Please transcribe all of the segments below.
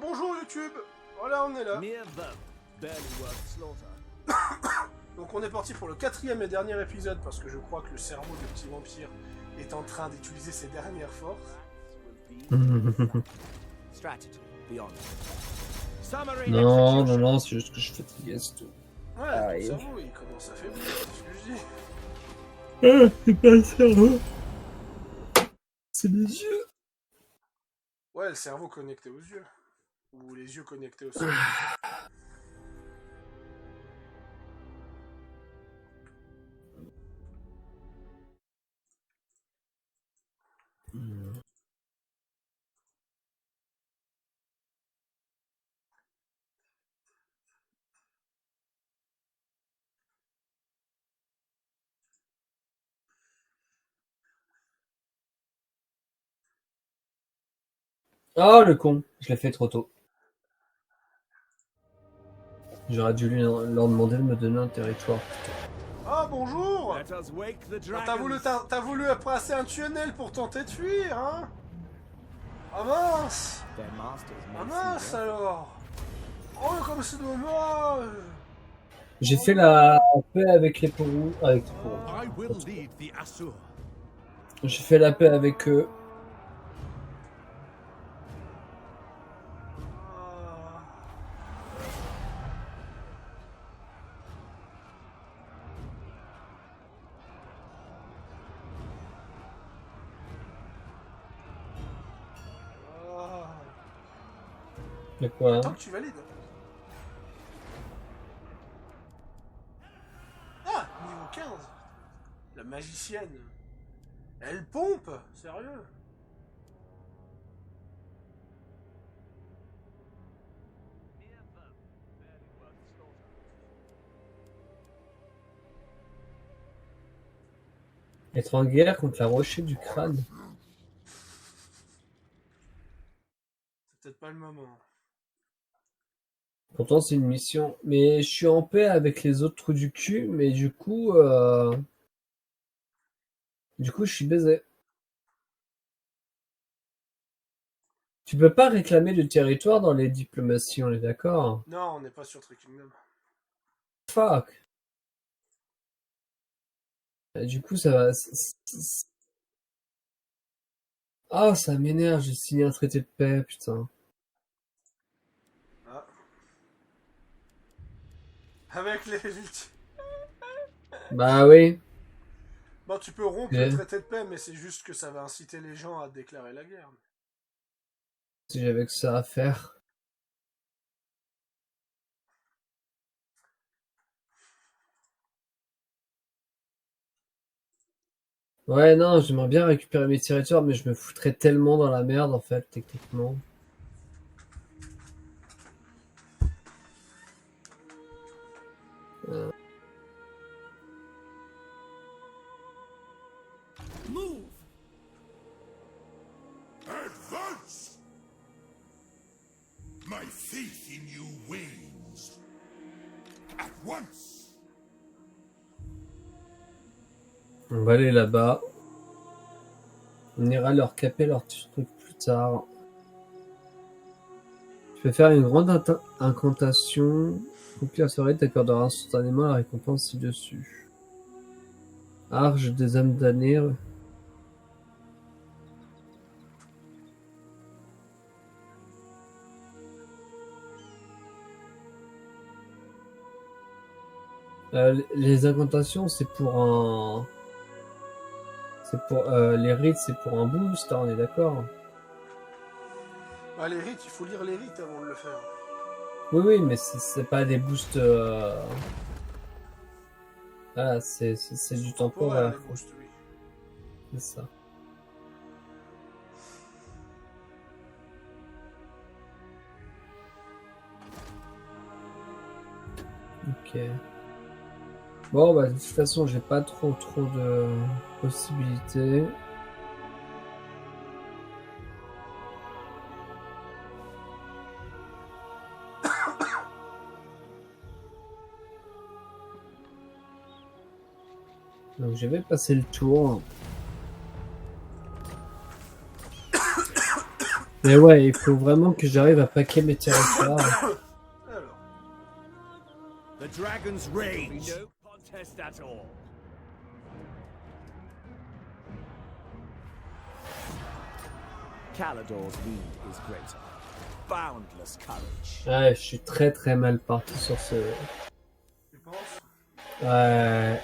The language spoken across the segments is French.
Bonjour YouTube. Voilà, on est là. Donc on est parti pour le 4e et dernier épisode parce que je crois que le cerveau de petit vampire est en train d'utiliser ses dernières forces. Non, c'est juste que je suis fatigué, c'est tout. Ouais, le cerveau il commence à faiblir, c'est ce que je dis. C'est pas le cerveau. C'est les yeux. Ouais, le cerveau connecté aux yeux. Ou les yeux connectés au cerveau. Oh le con, je l'ai fait trop tôt. J'aurais dû leur demander de me donner un territoire. Ah bonjour. T'as voulu passer un tunnel pour tenter de fuir, hein? Ah mince. Ah mince alors. Oh comme c'est dommage. J'ai fait la paix avec les Porous. J'ai fait la paix avec eux. De quoi? Tant que tu valides. Ah, niveau 15. La magicienne. Elle pompe. Sérieux. Être en guerre contre la rocher du crâne. C'est peut-être pas le moment. Pourtant c'est une mission. Mais je suis en paix avec les autres trous du cul, mais du coup je suis baisé. Tu peux pas réclamer du territoire dans les diplomaties, on est d'accord? Non, on n'est pas sur True Kingdom. Fuck. Du coup ça va... Ah, ça m'énerve, j'ai signé un traité de paix, putain. Ah. Avec les villes. Bah oui. Bon, tu peux rompre le traité de paix, mais c'est juste que ça va inciter les gens à déclarer la guerre. Si j'avais que ça à faire. Ouais, non, j'aimerais bien récupérer mes territoires, mais je me foutrais tellement dans la merde, en fait, techniquement. Move! Advance! My faith in you wanes. At once! On va aller là-bas. On ira leur caper leur truc plus tard. Je vais faire une grande incantation. Conclure la soirée t'accordera instantanément la récompense ci-dessus. Arche des âmes damnées. Les incantations, c'est pour un... les rites, c'est pour un boost, hein, on est d'accord? Ah, les rites, il faut lire les rites avant de le faire. Oui, mais c'est pas des boosts... Ah, c'est du temporaire. Les boosts, oui. C'est ça. Ok. Bon, bah, de toute façon, j'ai pas trop de possibilités. Donc, je vais passer le tour. Mais ouais, il faut vraiment que j'arrive à paquer mes territoires. Alors. The dragon's rage. No contest at all. Calador's need is greater. Boundless courage. Ouais, je suis très mal parti sur ce... Tu penses? Ouais...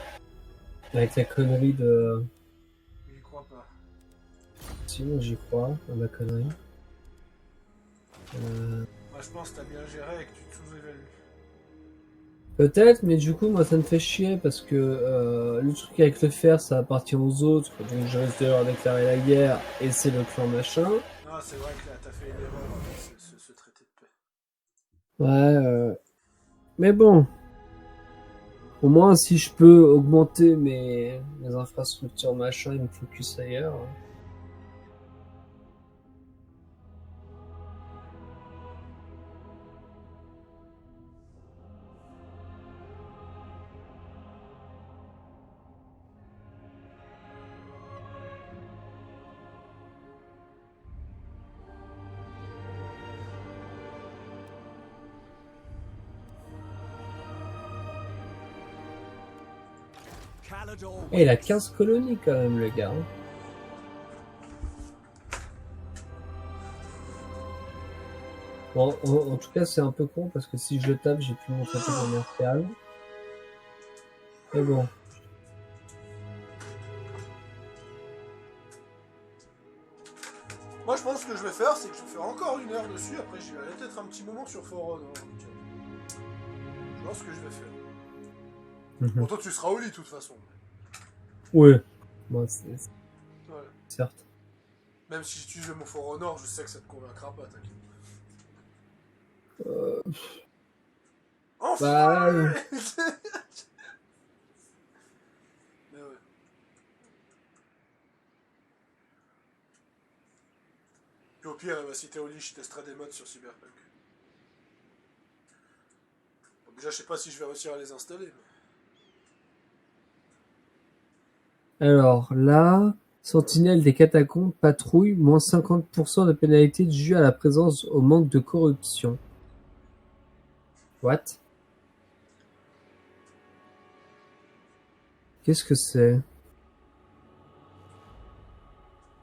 Avec la connerie de... J'y crois pas. Sinon j'y crois, à ma connerie. Moi je pense que t'as bien géré et que tu te sous-évalues. Peut-être, mais du coup, moi ça me fait chier parce que le truc avec le fer ça appartient aux autres, donc je risque de leur déclarer la guerre et c'est le clan machin. Ah, c'est vrai que là t'as fait une erreur avec ce traité de paix. Ouais, mais bon. Au moins, si je peux augmenter mes infrastructures machin et me focus ailleurs. Et il a 15 colonies quand même, le gars. Bon, en tout cas, c'est un peu con parce que si je le tape, j'ai plus mon traité commercial. Mais bon. Moi je pense que je vais faire, c'est que je vais faire encore 1 heure dessus, après j'y vais aller peut-être un petit moment sur For Honor. Je vois ce que je vais faire. Bon, toi tu seras au lit de toute façon. Oui. Moi, c'est... Ouais. Certes. Même si j'utilise mon For Honor, je sais que ça te convaincra pas, t'inquiète. Enfin Bah... Mais ouais. Puis au pire, si t'es au lit, je testerai des mods sur Cyberpunk. Bon, déjà, je sais pas si je vais réussir à les installer. Mais... Alors là, Sentinelle des catacombes, patrouille, moins 50% de pénalité due à la présence au manque de corruption. What? Qu'est-ce que c'est?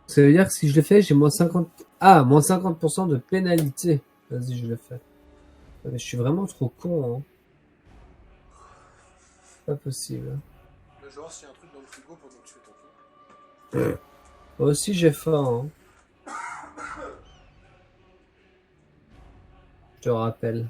Ça veut dire que si je le fais, j'ai moins 50... Ah, moins 50% de pénalité. Vas-y, je le fais. Mais je suis vraiment trop con, hein. Pas possible. Là, genre, s'il y a un truc dans le frigo pendant que tu fais ton truc. Moi aussi, j'ai faim, hein. Je te rappelle.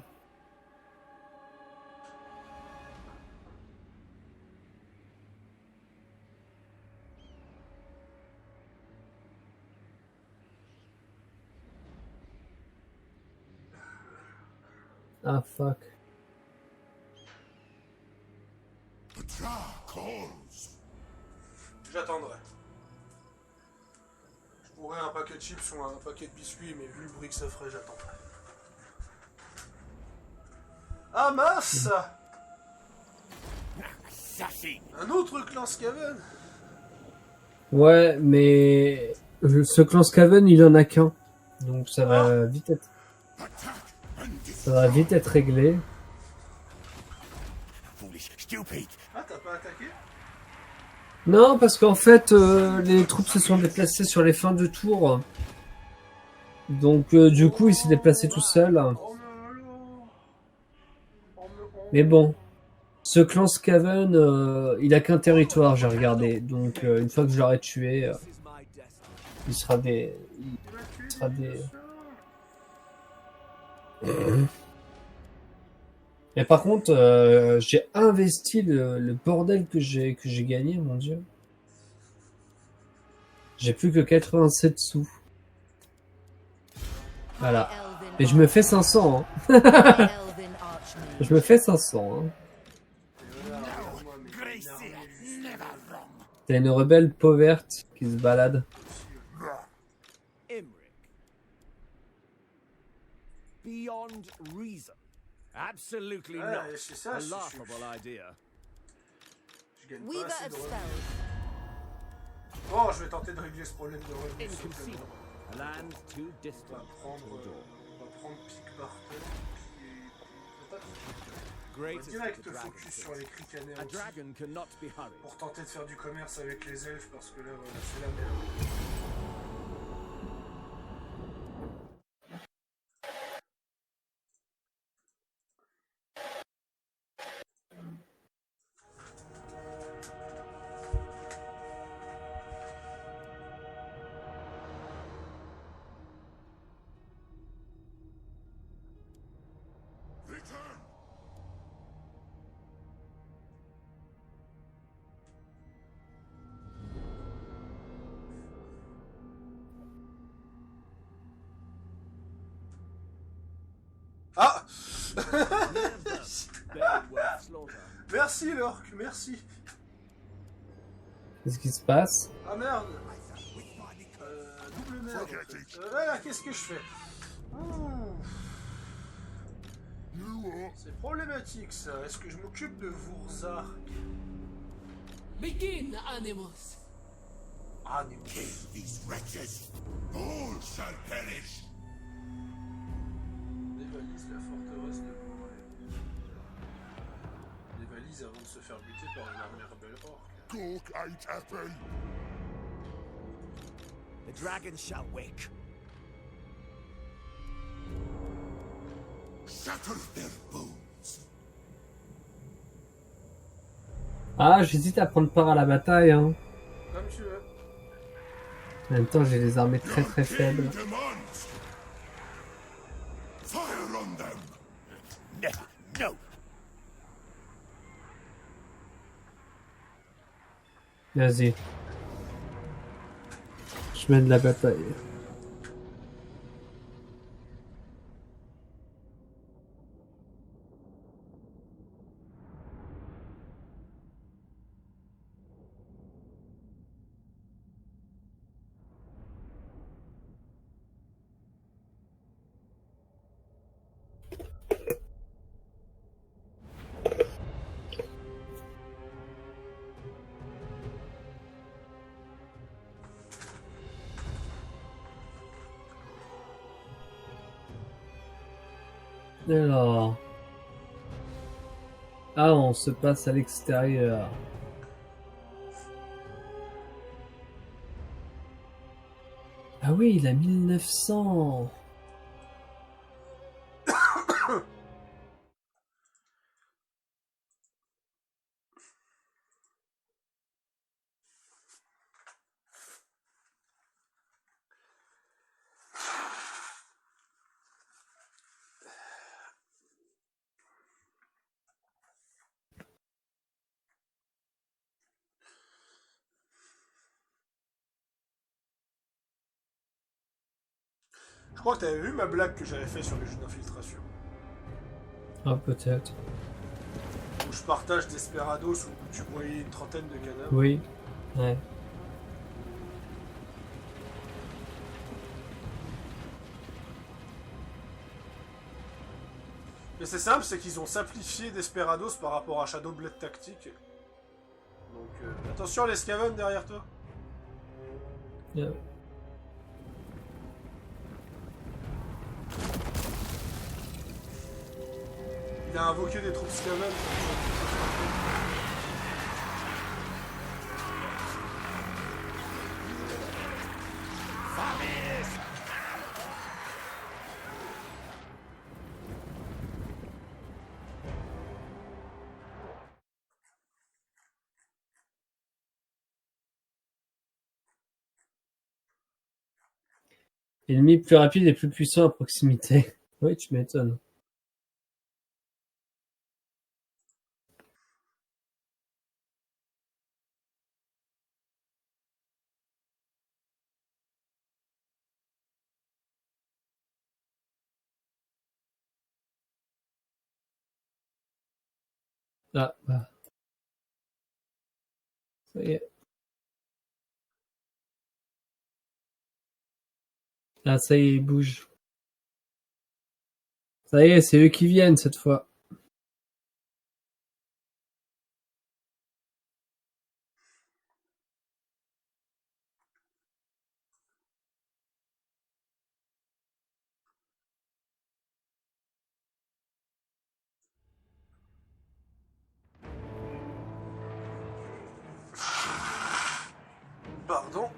Ah, fuck. The Jar calls. J'attendrai. Je pourrais un paquet de chips ou un paquet de biscuits, mais vu le bruit que ça ferait, j'attendrai. Ah mince! Un autre clan Skaven? Ouais, mais ce clan Skaven, il en a qu'un. Donc ça va vite être... Ça va vite être réglé. Ah, t'as pas attaqué? Non, parce qu'en fait, les troupes se sont déplacées sur les fins de tour. Donc du coup, il s'est déplacé tout seul. Mais bon, ce clan Skaven, il a qu'un territoire, j'ai regardé. Donc une fois que je l'aurai tué, il sera des... Il sera des... Mais par contre, j'ai investi le bordel que j'ai gagné, mon dieu. J'ai plus que 87 sous. Voilà. Et je me fais 500, hein. Je me fais 500, hein. T'as une rebelle pauverte qui se balade. Beyond reason. Absolutely Ouais, not. c'est ça, A je laughable idea. gagne pas assez de revenus. Bon, je vais tenter de régler ce problème de revenus. On va prendre Pic Barton qui est... On va direct focus sur les Cricaners aussi, pour tenter de faire du commerce avec les elfes, parce que là, voilà, c'est la merde. Ah. Merci l'orque, merci. Qu'est-ce qui se passe? Ah merde. Double merde en fait. Voilà, qu'est-ce que je fais? C'est problématique ça. Est-ce que je m'occupe de Vurzark? Begin, Animus. Animus. Kill these wretches. All shall perish. Dévalise la forteresse de Bourg. Dévalise avant de se faire buter par une armée rebelle orque. Gork ain't happy. The dragon shall wake. Shatter their bones. Ah, j'hésite à prendre part à la bataille, hein. Comme tu veux. En même temps, j'ai des armées très très faibles. Fire on them. Never, no. Vas-y. Je mène la bataille. Alors... Ah, on se passe à l'extérieur. Ah oui, il a 1900. Je crois que t'avais vu ma blague que j'avais fait sur les jeux d'infiltration. Ah, peut-être. Où je partage Desperados où tu voyais une trentaine de cadavres. Oui. Ouais. Mais c'est simple, c'est qu'ils ont simplifié Desperados par rapport à Shadowblade Tactique. Donc attention les Skaven derrière toi. Yeah. Il a invoqué des troupes Skaven. Ennemi plus rapide et plus puissant à proximité. Oui, tu m'étonnes. Ah, bah. Ça y est. Ah, ça y est, il bouge. Ça y est, c'est eux qui viennent cette fois. Pardon.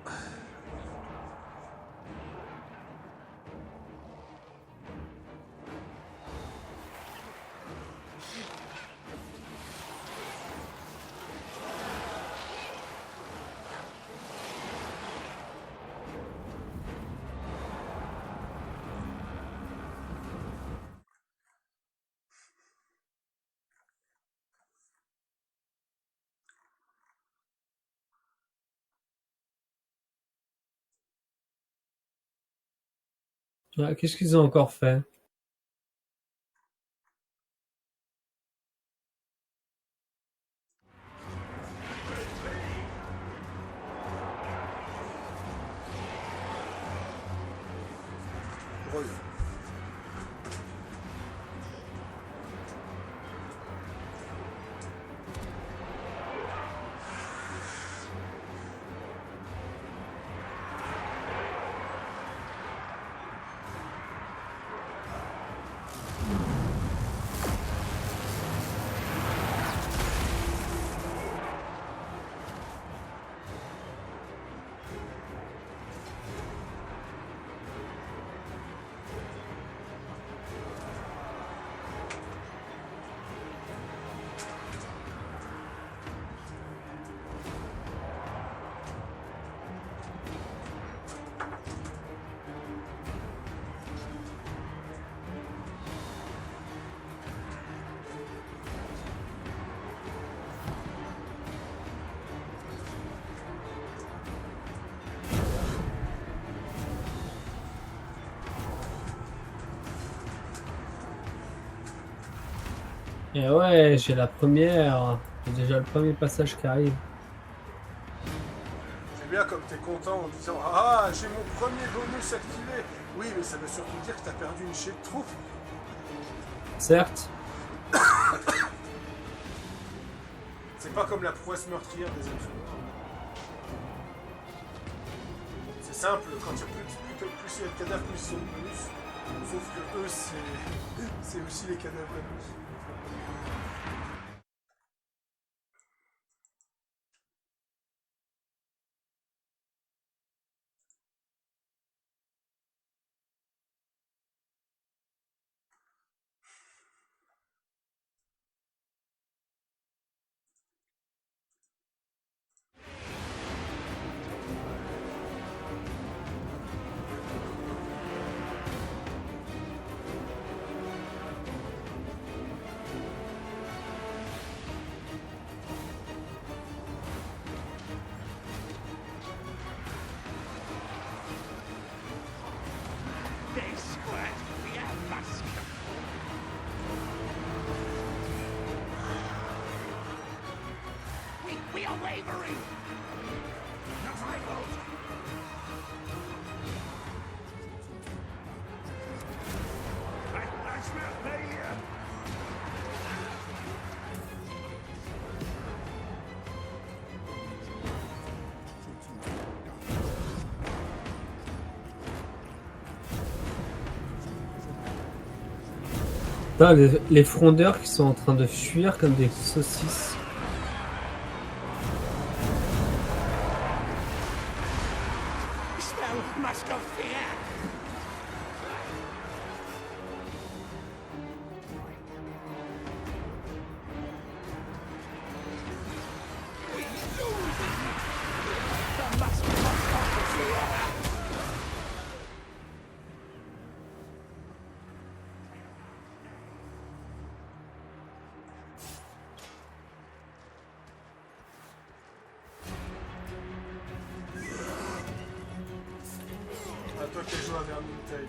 Ouais, qu'est-ce qu'ils ont encore fait? Reviens. Et ouais, j'ai la première. J'ai déjà le premier passage qui arrive. C'est bien comme t'es content en disant ah, j'ai mon premier bonus activé. Oui, mais ça veut surtout dire que t'as perdu une chaîne de troupes. Certes. C'est pas comme la prouesse meurtrière des elfes. C'est simple, quand il y a plus il y a de cadavres, plus ils sont de bonus. Sauf que eux, c'est aussi les cadavres à bonus. We are wavering! Not I vote! I smell failure! Putain, les frondeurs qui sont en train de fuir comme des saucisses. Smell must of fear! We lose! The must of fear! À toi qui as joué à Vermintide.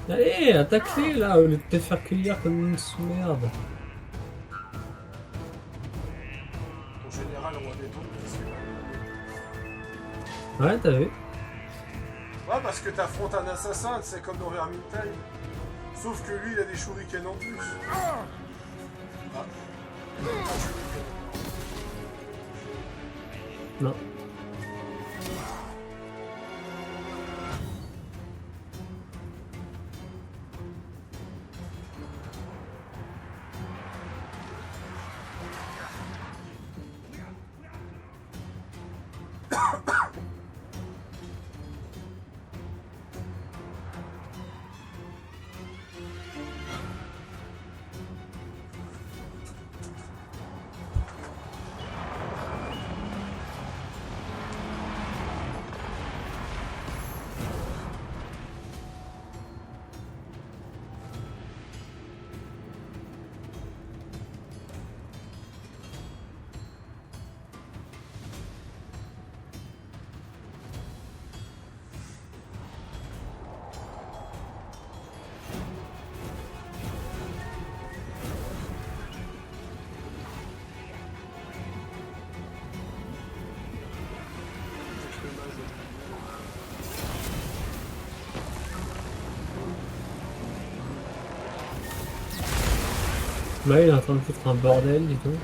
Allez, attaque-les là, au lieu de te faire cueillir comme une sous-merde. Ton général roi des tombes, qu'est-ce que... Ouais, t'as vu? Ouais, parce que t'affrontes un assassin, c'est comme dans Vermintide. Sauf que lui, il a des shurikens en plus. Ah. Non. Là, il est en train de foutre un bordel, dis donc.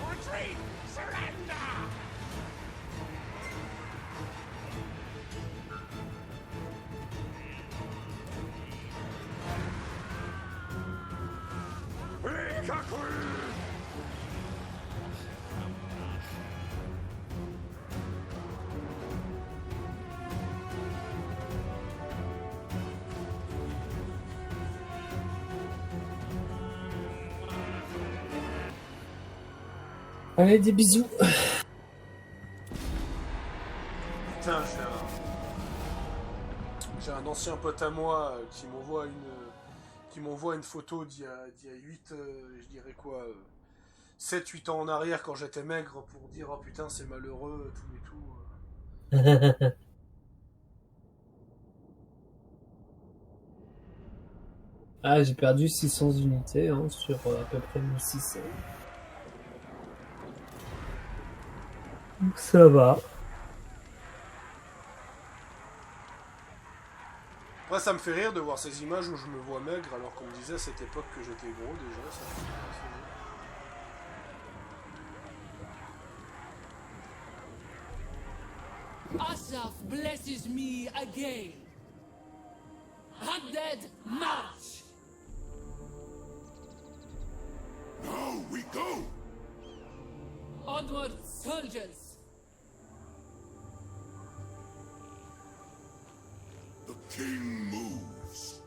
Retreat! Surrender! Allez, des bisous. Putain, j'ai un ancien pote à moi qui m'envoie une photo d'il y a 8, je dirais quoi, 7-8 ans en arrière quand j'étais maigre pour dire oh putain c'est malheureux, tout et tout. Ah, j'ai perdu 600 unités hein, sur à peu près 1600. Donc ça va. Après ça me fait rire de voir ces images où je me vois maigre alors qu'on me disait à cette époque que j'étais gros déjà. Ça me fait Asaf blesses me again. Undead march! Now we go! Onward, soldiers! The king moves.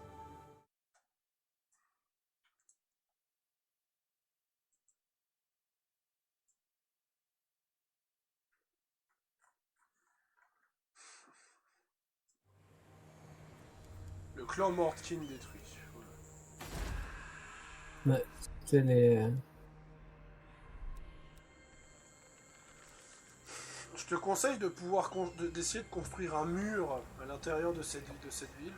Le clan Mordkin détruit. Ouais, c'était les... Je te conseille de pouvoir d'essayer de construire un mur à l'intérieur de cette ville.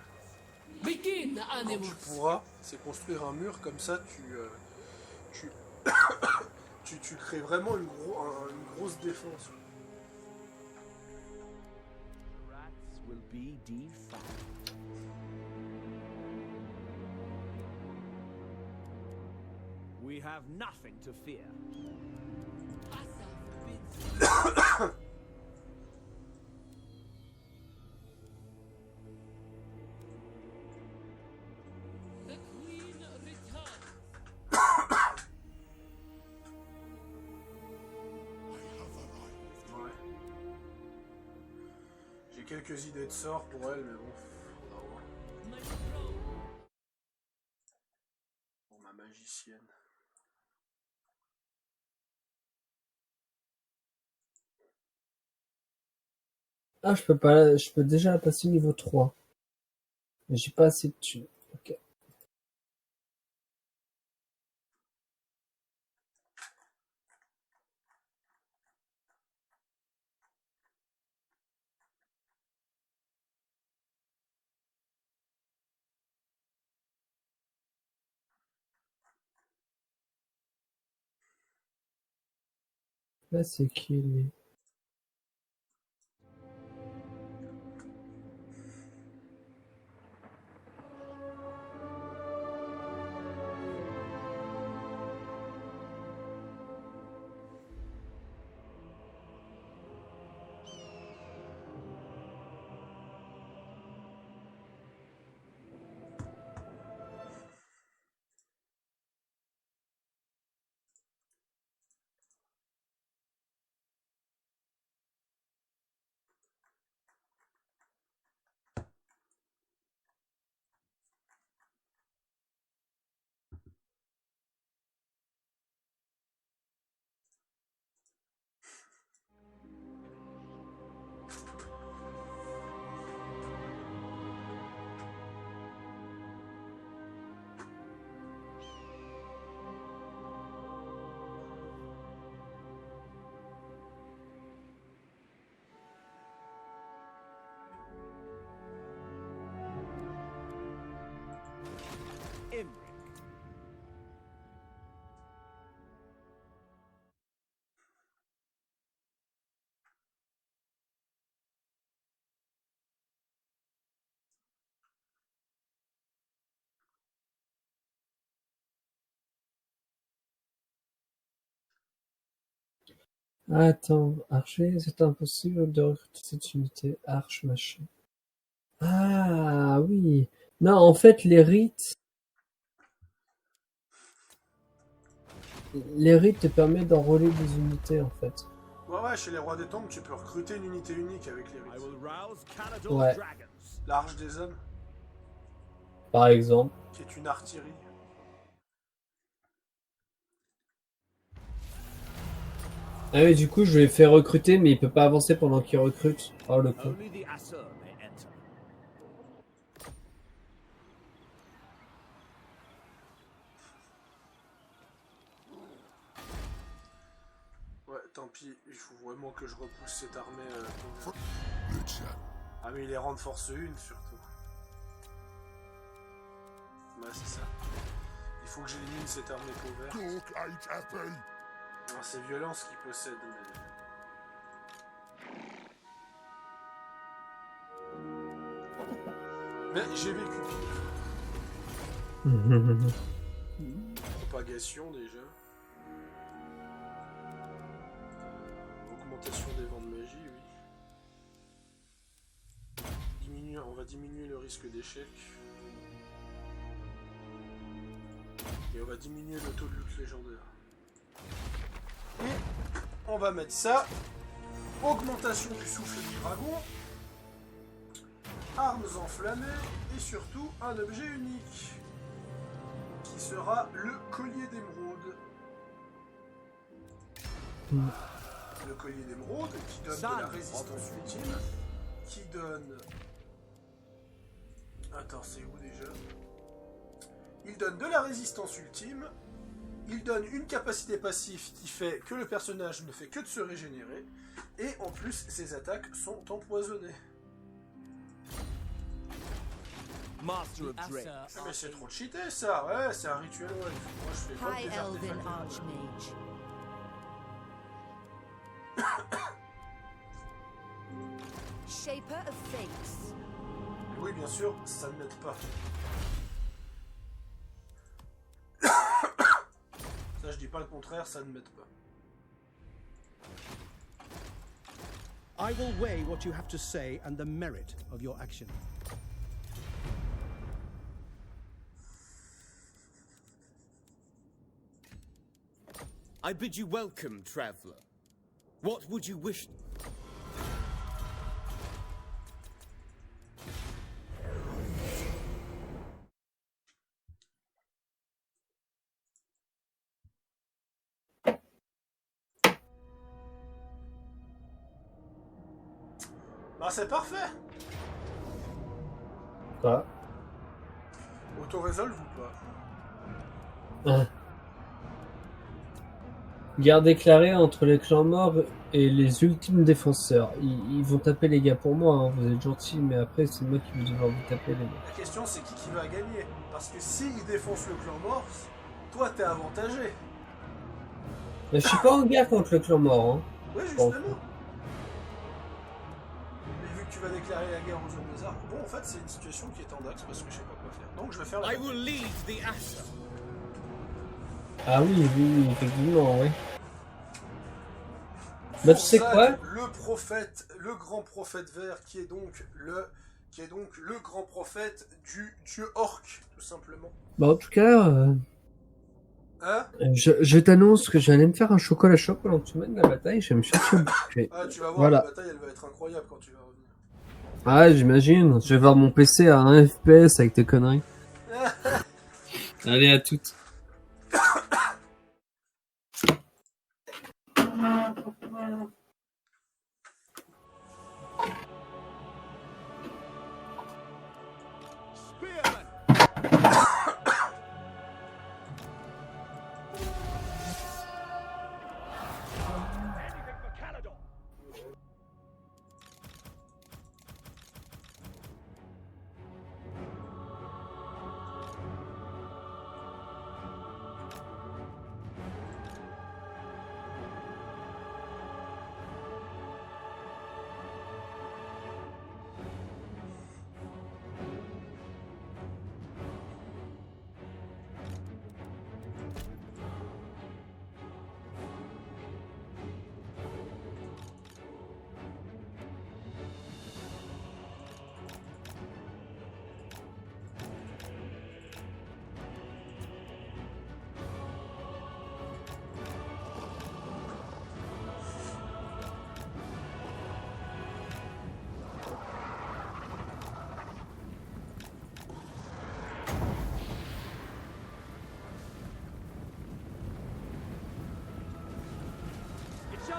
Begin, Quand tu animals! pourras, c'est construire un mur comme ça, tu, tu crées vraiment une grosse défense. The rats will be defiled. We have nothing to fear. Asaf bids the queen returns. I have arrived. Ouais. J'ai quelques idées de sorts pour elle, mais bon, faudra voir. My throne. Pour ma magicienne. Ah, je peux pas, je peux déjà passer niveau 3. Mais j'ai pas assez de thunes. Ok. Là, c'est qui, lui? Attends, archer, c'est impossible de recruter cette unité. Arche, machin. Ah oui. Non, en fait, les rites te permettent d'enrôler des unités, en fait. Ouais, chez les rois des tombes, tu peux recruter une unité unique avec les I rites. will rouse Caledon's Ouais. dragons. L'Arche des hommes, Par exemple. qui est une artillerie. Ah oui, du coup, je l'ai fait recruter, mais il peut pas avancer pendant qu'il recrute. Oh, le con. Only the Asur may enter. Ouais, tant pis, il faut vraiment que je repousse cette armée. Le chat. Ah, mais il est rang de force 1 surtout. Ouais, c'est ça. Il faut que j'élimine cette armée pauvre. Talk ain't happy. Ah, c'est violence qui possède. Mais j'ai vécu. Propagation déjà. Augmentation des vents de magie, oui. On va diminuer le risque d'échec. Et on va diminuer le taux de luxe légendaire. Et on va mettre ça. Augmentation du souffle du dragon. Armes enflammées. Et surtout un objet unique. Qui sera le collier d'émeraude. Le collier d'émeraude qui donne de la résistance ultime. Qui donne... Attends, c'est où déjà? Il donne de la résistance ultime. Il donne une capacité passive qui fait que le personnage ne fait que de se régénérer. Et en plus, ses attaques sont empoisonnées. Master of Drake. Ah mais c'est trop cheaté ça, ouais, c'est un rituel ouais. Moi je fais pas High des Elven artefacts. Archmage. Shaper of Fates. Oui bien sûr, ça ne m'aide pas. Ça je dis pas le contraire, ça ne m'aide pas. I will weigh what you have to say and the merit of your action. I bid you welcome, traveler. What would you wish? Bah c'est parfait. Quoi? Auto-résolve ou pas? Ah. Guerre déclarée entre les clans morts et les ultimes défenseurs. Ils vont taper les gars pour moi, hein. Vous êtes gentils, mais après c'est moi qui vais devoir vous taper les gars. La question c'est qui va gagner. Parce que s'il défonce le clan mort, toi t'es avantagé. Mais je suis pas en guerre contre le clan mort, hein. Oui justement. Mais vu que tu vas déclarer la guerre aux hommes lézards, bon en fait c'est une situation qui est en dax parce que je sais pas quoi faire. Donc je vais faire la I will lead the Asur. Ah oui, effectivement, oui. Bah tu sais quoi? Le grand prophète vert qui est donc le grand prophète du dieu orc, tout simplement. Bah en tout cas, Hein? je t'annonce que j'allais me faire un chocolat chaud pendant que tu mènes la bataille, je vais me chercher au buffet. Ah tu vas voir, Voilà. la bataille elle va être incroyable quand tu vas revenir. Ah j'imagine, je vais voir mon PC à 1 FPS avec tes conneries. Allez à toutes. Anything for Caledon.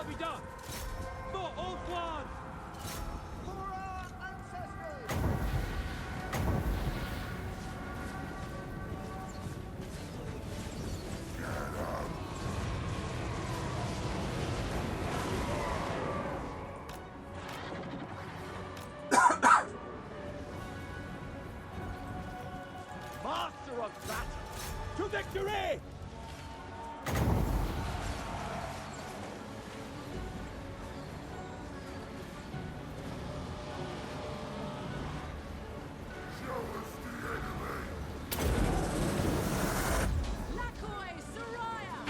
shall be done. For Old One. For our ancestors! Master of battle. To victory! Lakoi Soraya!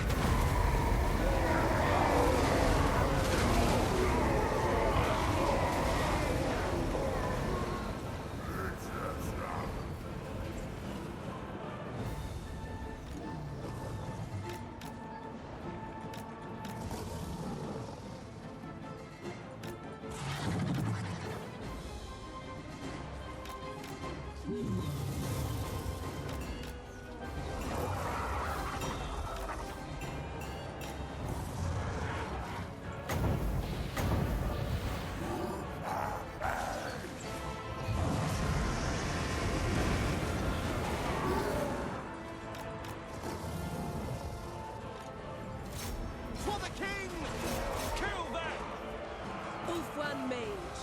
For the king! Kill them! Ulfwan Mage!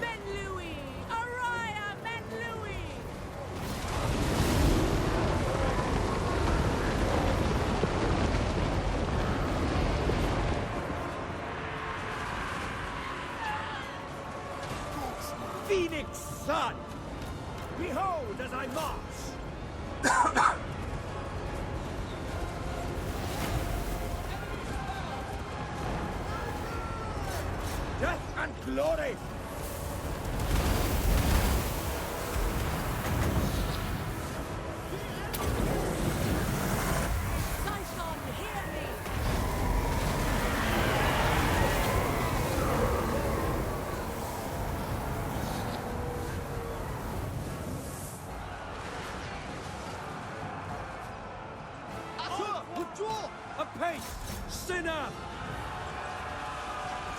Menlui! Araya Menlui! Phoenix Sun! Behold as I march! Death and glory! Sison, hear me! Withdraw! Apace! Sinner!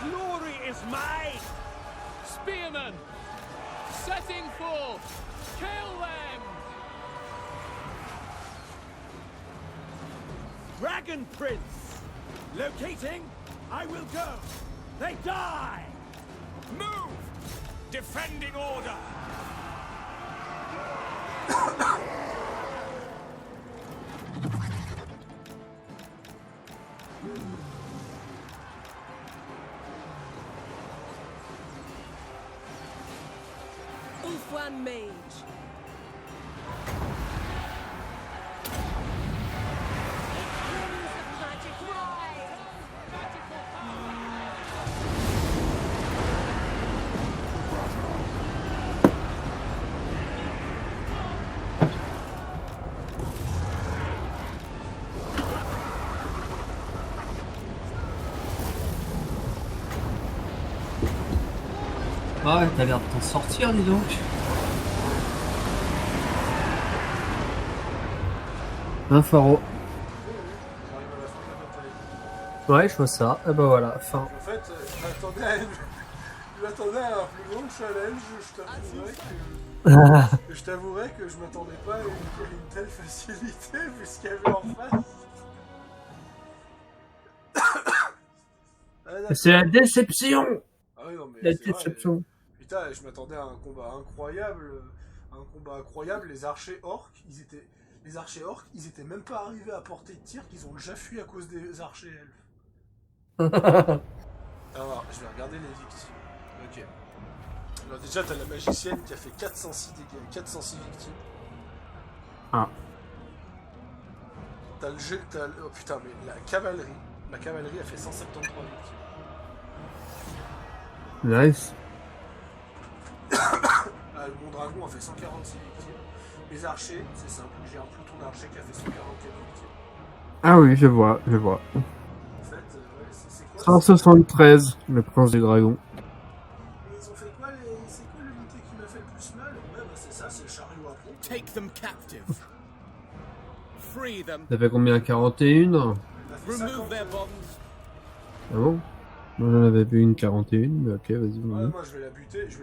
Glory is mine! Spearmen! Setting forth! Kill them! Dragon Prince! Locating, I will go! They die! Move! Defending order! Ulfwan Mage! Winds of magic rise! Magical power! Ah ouais, t'as l'air de t'en sortir, dis donc. Un pharo. J'arrive à la fin de la bataille. Ouais, je vois ça. Et ben voilà, fin. En fait, je m'attendais à un plus long challenge, je t'avouerai que je m'attendais pas à une telle facilité vu ce qu'il y avait en face. Ah, d'accord. C'est la déception. Ah oui, non, mais La c'est vrai, déception. putain, je m'attendais à un combat incroyable. Les archers orques, les archers orques, ils étaient même pas arrivés à portée de tir, qu'ils ont déjà fui à cause des archers elfes. Alors, je vais regarder les victimes. Ok. Alors déjà, t'as la magicienne qui a fait 406 dégâts, 406 victimes. Ah. T'as le jet, oh putain, mais la cavalerie a fait 173 victimes. Nice. Ah, mon dragon a fait 146 victimes. Les archers, c'est simple, j'ai un pluton d'archers qui a fait 144 victimes. Ah oui, je vois. En fait, ouais, c'est quoi 173, le prince des dragons. Ils ont fait quoi c'est quoi l'unité Free them. Ça fait combien? 41? Il a fait Remove 50. their bonds. Ah bon? Moi j'en avais vu une 41, mais ok, vas-y. Ouais, vas-y. moi je vais la buter, je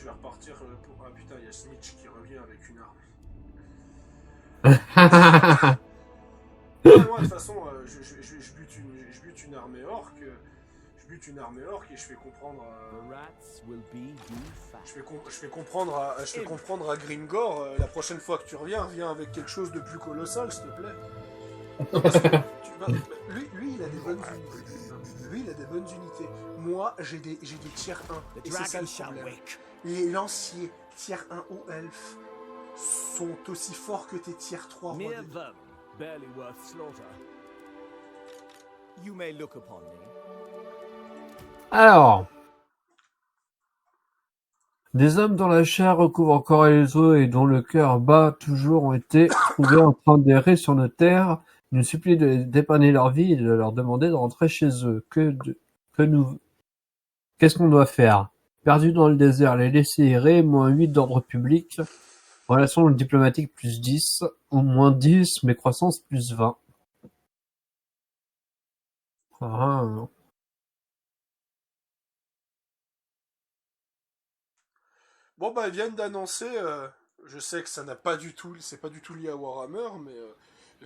vais repartir pour... Ah putain, il y a Snitch qui revient avec une arme. Ouais, moi de toute façon, je bute une armée orque. Je bute une armée orque et je fais comprendre The rats will be defat. je fais comprendre à Grimgor, la prochaine fois que tu reviens avec quelque chose de plus colossal, s'il te plaît. Non, parce que lui, il a des bonnes unités. Lui, il a des bonnes unités. Moi, j'ai des tiers 1. The Et c'est ça dragon le shall problème. wake. Les lanciers tiers 1 ou elfes sont aussi forts que tes tiers 3. roi Mere des- vermin, barely worth slaughter. You may look upon me. Alors. Des hommes dont la chair recouvre encore les os et dont le cœur bat toujours ont été trouvés en train d'errer sur nos terres. Il nous supplie de dépanner leur vie et de leur demander de rentrer chez eux. Qu'est-ce qu'on doit faire? Perdus dans le désert, les laisser errer, -8 d'ordre public. Relations diplomatiques +10, ou -10, mais croissance +20. Ah. Bon bah ils viennent d'annoncer, je sais que ça n'a pas du tout, c'est pas du tout lié à Warhammer, mais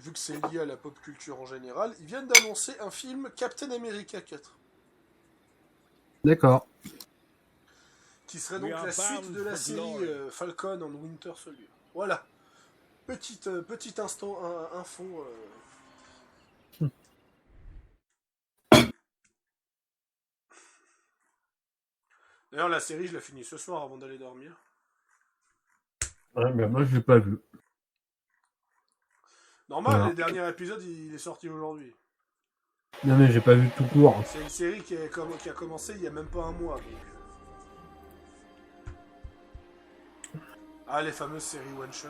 vu que c'est lié à la pop culture en général, ils viennent d'annoncer un film Captain America 4, D'accord. qui serait donc la suite de la série Falcon and Winter Soldier. Voilà, petit instant info. D'ailleurs la série je la finis ce soir avant d'aller dormir. Ouais, ben moi je l'ai pas vu. Normal, Voilà. le dernier épisode il est sorti aujourd'hui. Non mais j'ai pas vu tout court. C'est une série qui a commencé il y a même pas un mois. Donc... Ah, les fameuses séries one shot.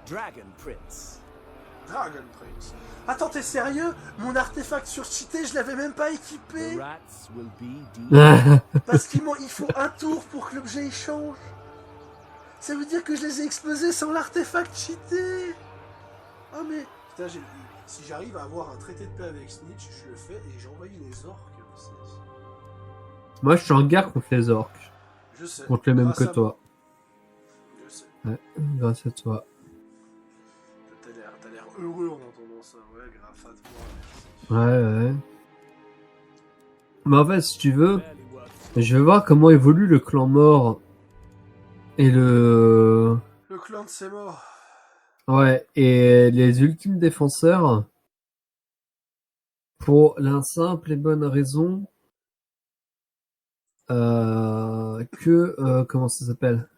Dragon Prince. Dragon Prince. Attends, t'es sérieux? Mon artefact surcheaté, je l'avais même pas équipé. The rats will be defat. Parce qu'il faut un tour pour que l'objet il change. Ça veut dire que je les ai explosés sans l'artefact cheaté. Oh mais... Putain, si j'arrive à avoir un traité de paix avec Snitch, je le fais et j'envahis les orques. Moi je suis en guerre contre les orques. Je sais. Contre les mêmes Grâce que à toi. moi. Je sais. Ouais, grâce à toi. T'as l'air heureux en entendant ça. Ouais, grâce à toi. Ouais. Mais en fait, si tu veux, Barely worth slaughter. je vais voir comment évolue le clan mort. Et Le clan de ses morts. Ouais, et les ultimes défenseurs, pour la simple et bonne raison comment ça s'appelle?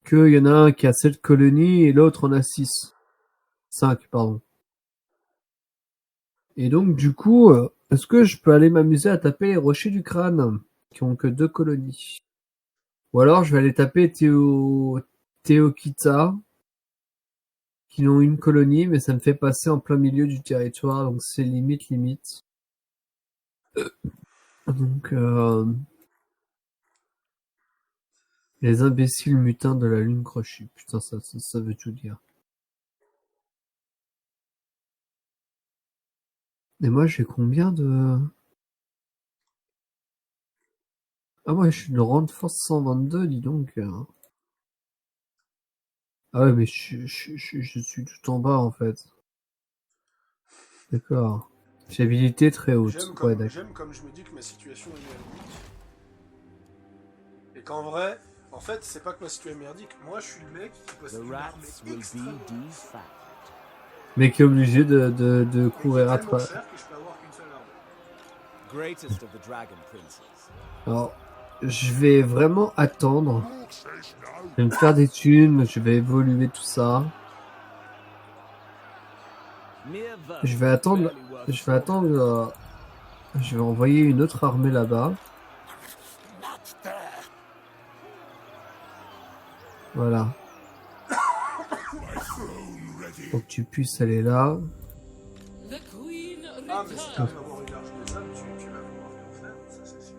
Que il y en a un qui a 7 colonies et l'autre en a 6. 5, pardon. Et donc, du coup, est-ce que je peux aller m'amuser à taper les rochers du crâne, qui ont que 2 colonies? Ou alors, je vais aller taper Teokita, qui ont une colonie, mais ça me fait passer en plein milieu du territoire, donc c'est limite. Donc, les imbéciles mutins de la lune crochue. Putain, ça veut tout dire. Et moi, j'ai combien de... Ah ouais, je suis de rang de force 122, dis donc. Ah ouais, mais je suis tout en bas, en fait. D'accord. Fiabilité très haute. Ouais, d'accord. J'aime comme je me dis que ma situation est merdique. Et qu'en vrai, en fait, c'est pas que ma situation est merdique. Moi, je suis le mec qui possède The une rats armée will extrêmement be defat. Mais qui est obligé de et qui est courir à tellement travers. cher que je peux avoir qu'une seule arme. Greatest of the Dragon Princes. Alors, je vais vraiment attendre. Je vais me faire des thunes, je vais évoluer tout ça. Mere vermin, Je vais attendre. barely worth Je vais attendre. Je vais envoyer une autre armée là-bas. Voilà. Pour que tu puisses aller là. The Queen Ah, mais si returns. t'arrives à avoir une arche des âmes, tu vas pouvoir faire faire, ça c'est sûr.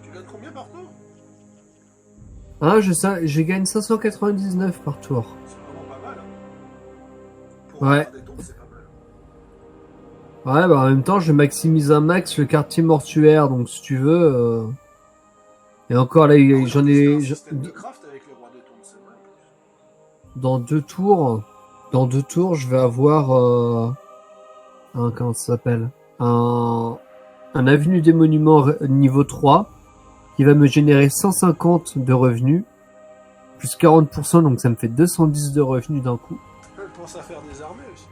Tu gagnes combien par tour? Hein, je gagne 599 par tour. C'est vraiment pas mal. Pour Ouais. avoir des tours, c'est pas mal. Ouais, bah en même temps, je maximise un max le quartier mortuaire, donc si tu veux... Et encore là, j'en C'est ai... un système de craft avec les rois des tombes, c'est vrai. Dans 2 tours, je vais avoir... comment ça s'appelle un avenue des monuments niveau 3 qui va me générer 150 de revenus, plus 40%, donc ça me fait 210 de revenus d'un coup. Elle pense à faire des armées aussi.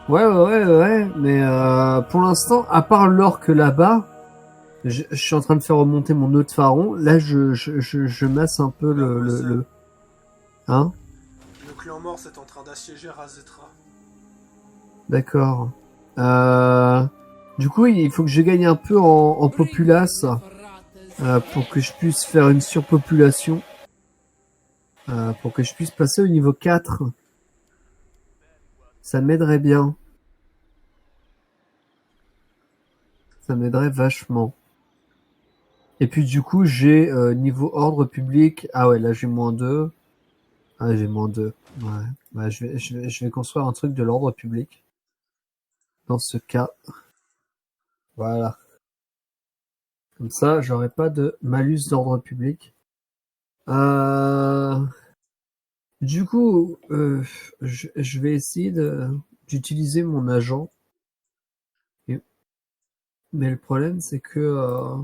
Ouais, mais pour l'instant, à part l'orque là-bas, je suis en train de faire remonter mon autre pharaon. Là, je masse un peu le... Hein? Le clan mort est en train d'assiéger Razetra. D'accord. Du coup, il faut que je gagne un peu en populace pour que je puisse faire une surpopulation. Pour que je puisse passer au niveau 4. Ça m'aiderait bien. Ça m'aiderait vachement. Et puis du coup, j'ai niveau ordre public... Ah ouais, là j'ai -2. Ah, j'ai -2. Ouais. Bah, je vais construire un truc de l'ordre public. Dans ce cas. Voilà. Comme ça, j'aurai pas de malus d'ordre public. Du coup, je vais essayer d'utiliser mon agent. Mais le problème, c'est que...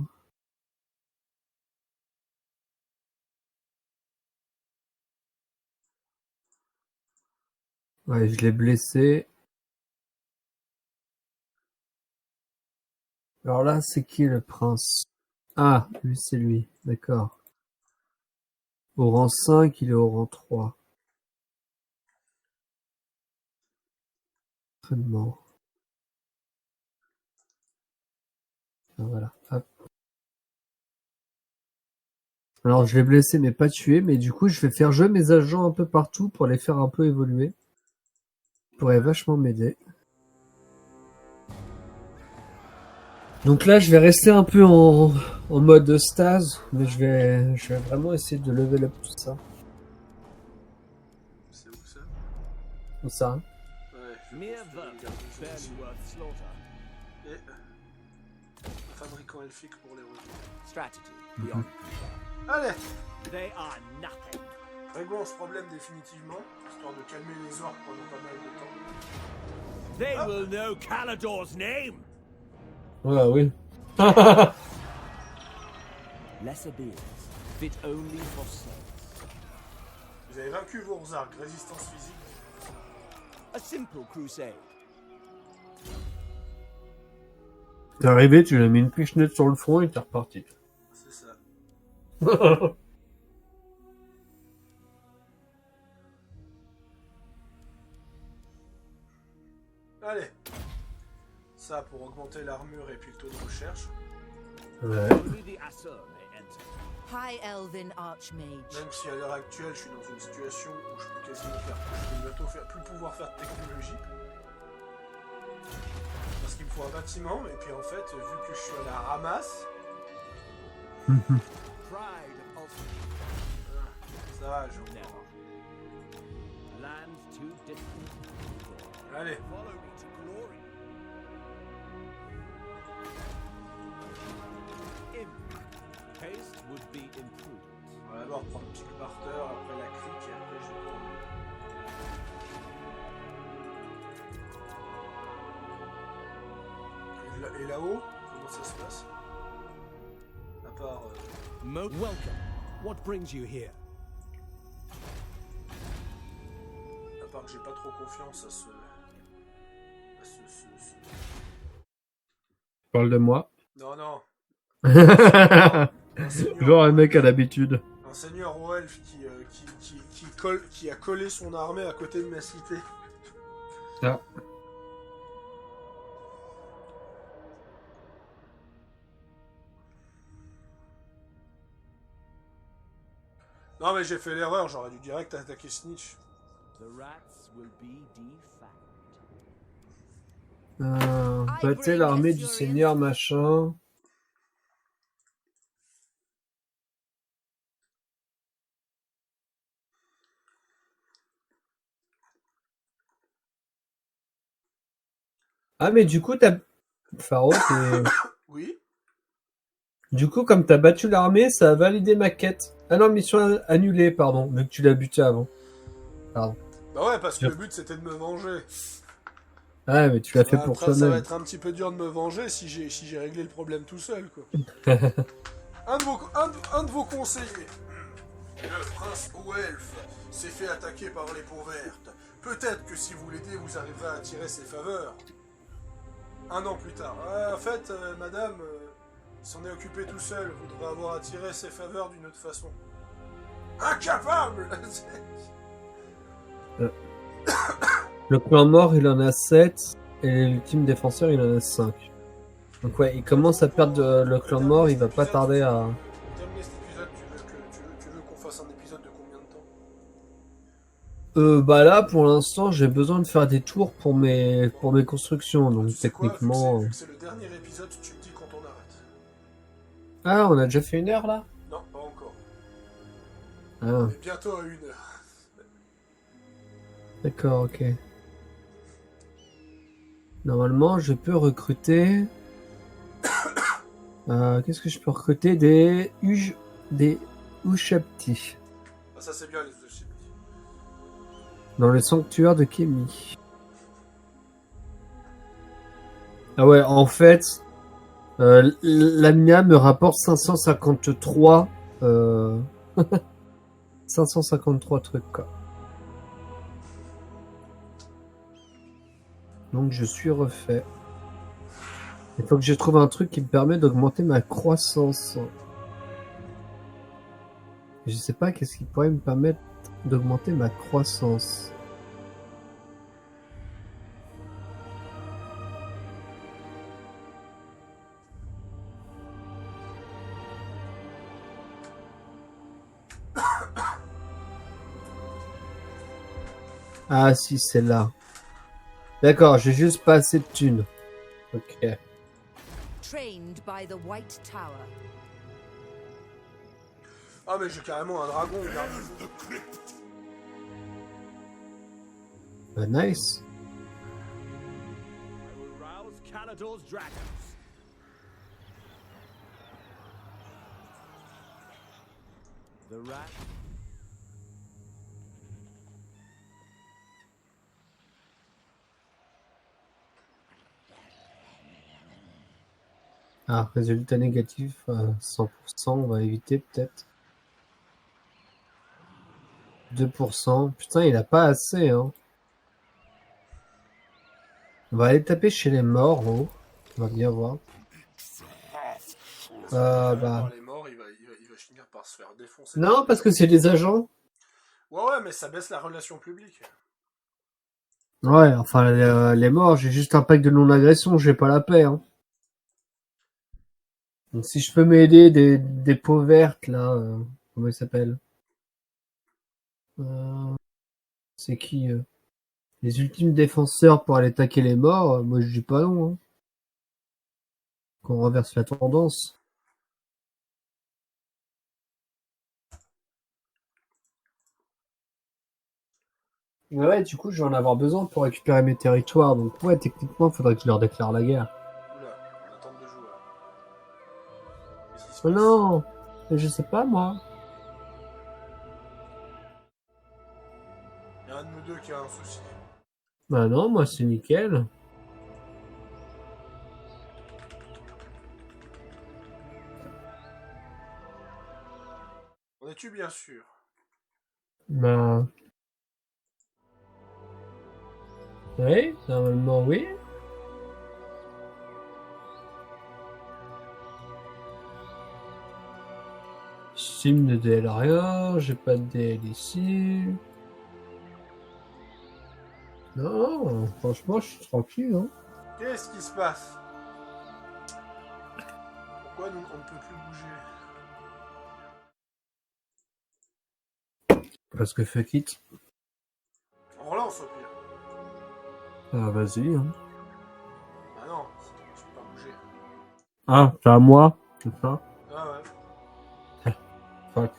Ouais, je l'ai blessé. Alors là, c'est qui le prince? Ah, lui, c'est lui. D'accord. Au rang 5, il est au rang 3. Entraînement. Ah, voilà. Hop. Alors, je l'ai blessé, mais pas tué. Mais du coup, je vais faire jouer mes agents un peu partout pour les faire un peu évoluer. Ça pourrait vachement m'aider. Donc là, je vais rester un peu en mode stase, mais je vais vraiment essayer de level up tout ça. C'est où ça? Comme ça. Hein. Ouais, je Mere construis une vermin, garnison barely ici. worth slaughter. Et un fabricant elfique pour les rejoindre. Strategy beyond compare. Allez, They are nothing. réglons ce problème définitivement, histoire de calmer les orques pendant pas mal de temps. They will know Calador's name. Ouais, oui. Lesser beings, fit only for slaves. Vous avez vaincu vos arcs, résistance physique. A simple crusade. T'es arrivé, tu lui as mis une pichenette sur le front et t'es reparti. C'est ça. Allez. Ça pour augmenter l'armure et puis le taux de recherche. Ouais. Only the Asur may enter. High Elven Archmage. Même si à l'heure actuelle je suis dans une situation où je peux quasiment faire, je vais bientôt plus pouvoir faire de technologie. Parce qu'il me faut un bâtiment et puis en fait vu que je suis à la ramasse, Pride of Ulster. ça va, je Never. Land too distant. Allez. Follow me to glory. Haste would be imprudent. On va d'abord prendre Pick Barter, après la crique et après je vais prendre et là-haut, comment ça se passe? À part... Welcome. What brings you here? À part que j'ai pas trop confiance à ce... Parle de moi. Non, non. Genre un mec à l'habitude. Un seigneur ou elfe qui a collé son armée à côté de ma cité. Ah. Non mais j'ai fait l'erreur, j'aurais dû direct attaquer Snitch. The rats will be defatted. Battez l'armée du seigneur machin. Ah, mais du coup, Faro, t'es... Oui. Du coup, comme t'as battu l'armée, ça a validé ma quête. Ah non, mission annulée, pardon, vu que tu l'as buté avant. Pardon. Bah ouais, parce que le but c'était de me venger. Ah, mais tu l'as fait pour Ça va toi-même. être un petit peu dur de me venger si j'ai réglé le problème tout seul, quoi. un de vos conseillers, le prince Oelf, s'est fait attaquer par les peaux vertes. Peut-être que si vous l'aidez, vous arriverez à attirer ses faveurs. 1 an plus tard. En fait, madame, il s'en est occupé tout seul. Vous devrez avoir attiré ses faveurs d'une autre façon. Incapable. Le clan mort, il en a 7, et l'ultime défenseur, il en a 5. Donc ouais, il commence à perdre le clan mort, il va pas tarder à... Terminer cet épisode, tu veux qu'on fasse un épisode de combien de temps? Bah là, pour l'instant, j'ai besoin de faire des tours pour mes constructions, donc Tu sais quoi, techniquement... vu que c'est le dernier épisode, tu me dis quand on arrête. Ah, on a déjà fait 1 heure, là? Non, pas encore. Ah, Mais bientôt à 1 heure. d'accord, ok. Normalement, je peux recruter... qu'est-ce que je peux recruter? Des Ushapti. Ah, ça c'est bien les Ushapti. Dans le sanctuaire de Kemi. Ah ouais, en fait, l'Amnia me rapporte 553 553 trucs, quoi. Donc je suis refait. Il faut que je trouve un truc qui me permet d'augmenter ma croissance. Je sais pas qu'est-ce qui pourrait me permettre d'augmenter ma croissance. Ah si, c'est là. D'accord, j'ai juste pas assez de thunes. Ok. Trained by the White Tower. Ah mais j'ai carrément un dragon, regarde. Nice. I will rouse Calador's dragons. The rat. Ah, résultat négatif, 100%, on va éviter peut-être. 2%. Putain, il a pas assez, hein. On va aller taper chez les morts, en haut. On va bien voir. Bah... Les morts, il va finir par se faire défoncer. Non, parce que c'est des agents. Ouais, mais ça baisse la relation publique. Ouais, enfin, les morts, j'ai juste un pack de non-agression, j'ai pas la paix, hein. Donc si je peux m'aider des peaux vertes, là, comment ils s'appellent? C'est qui les ultimes défenseurs pour aller attaquer les morts, moi je dis pas non. Hein. Qu'on renverse la tendance. Ouais, du coup, je vais en avoir besoin pour récupérer mes territoires. Donc, ouais, techniquement, il faudrait que je leur déclare la guerre. Oula, on attend de jouer. Oh non, je sais pas, moi. Il y a un de nous deux qui a un souci. Bah non, moi, c'est nickel. En es-tu bien sûr? Bah... Oui, normalement, oui. Sim de DL rien, j'ai pas de DL ici. Non, franchement, je suis tranquille. Hein. Qu'est-ce qui se passe? Pourquoi on ne peut plus bouger? Parce que fuck it. On relance au pire. Ah, vas-y. Hein. Ah non, je peux pas bouger. Ah, c'est à moi, c'est ça? Ah ouais. Fuck.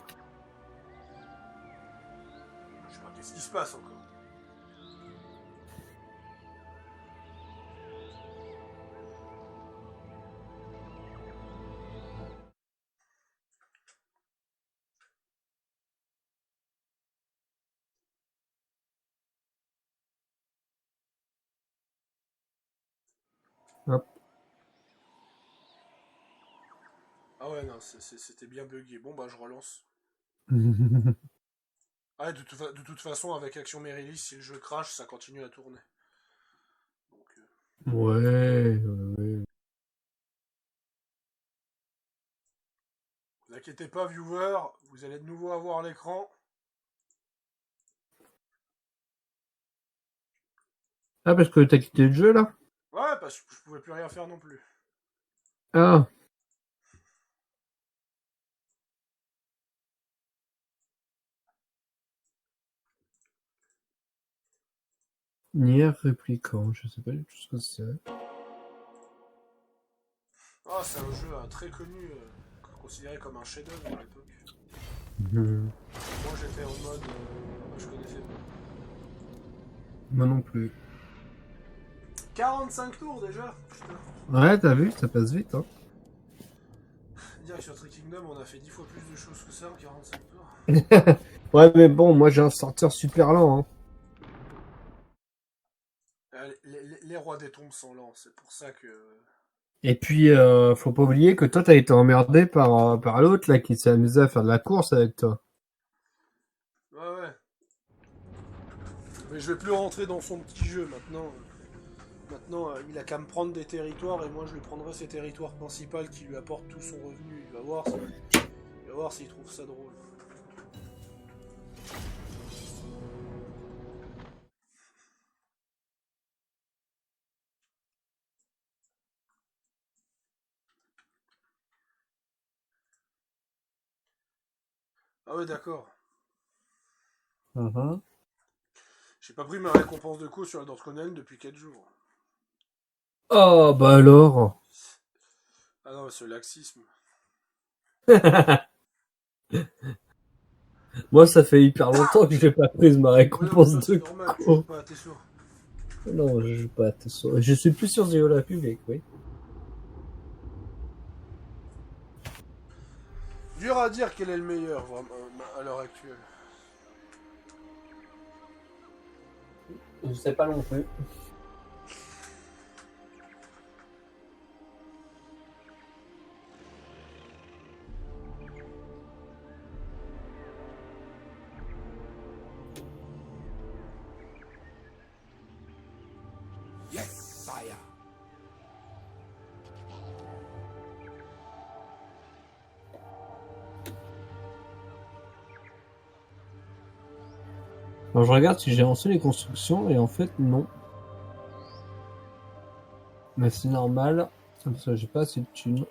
Je sais pas qu'est-ce qui se passe encore. Hop. Ah ouais, non, c'était bien bugué. Bon, bah, je relance. Ah, de toute façon, avec Action Merilis, si le jeu crash, ça continue à tourner. Donc, Ouais. vous inquiétez pas, viewers, vous allez de nouveau avoir l'écran. Ah, parce que t'as quitté le jeu, là? Ouais, parce que je pouvais plus rien faire non plus. Ah. Nier Replicant, je sais pas du tout ce que c'est. Ah, c'est un jeu très connu, considéré comme un chef-d'œuvre à l'époque. Moi, j'étais en mode... je connaissais pas. Moi non plus. 45 tours déjà, putain. Ouais, t'as vu, ça passe vite, hein. Dire que sur Trick Kingdom, on a fait 10 fois plus de choses que ça en 45 tours. Ouais, mais bon, moi j'ai un sorteur super lent, hein. Les rois des tombes sont lents, c'est pour ça que... Et puis, faut pas oublier que toi, t'as été emmerdé par l'autre, là, qui s'est amusé à faire de la course avec toi. Ouais. Mais je vais plus rentrer dans son petit jeu, maintenant. Maintenant, il a qu'à me prendre des territoires, et moi, je lui prendrai ses territoires principaux qui lui apportent tout son revenu. Il va voir s'il trouve ça drôle. Ah ouais, d'accord. J'ai pas pris ma récompense de coup sur Edward Conan depuis 4 jours. Oh, bah alors. Ah non, ce laxisme. Moi, ça fait hyper longtemps que j'ai pas pris ma récompense de normal, tu coup. joues pas à tes sourds. Non, je joue pas à tes sourds. Je suis plus sur Ziola Public, oui. Dur à dire quel est le meilleur, vraiment, à l'heure actuelle. Je sais pas non plus. Yes, sire. Alors, je regarde si j'ai lancé les constructions, et en fait, non. Mais c'est normal, parce que j'ai pas assez de thunes.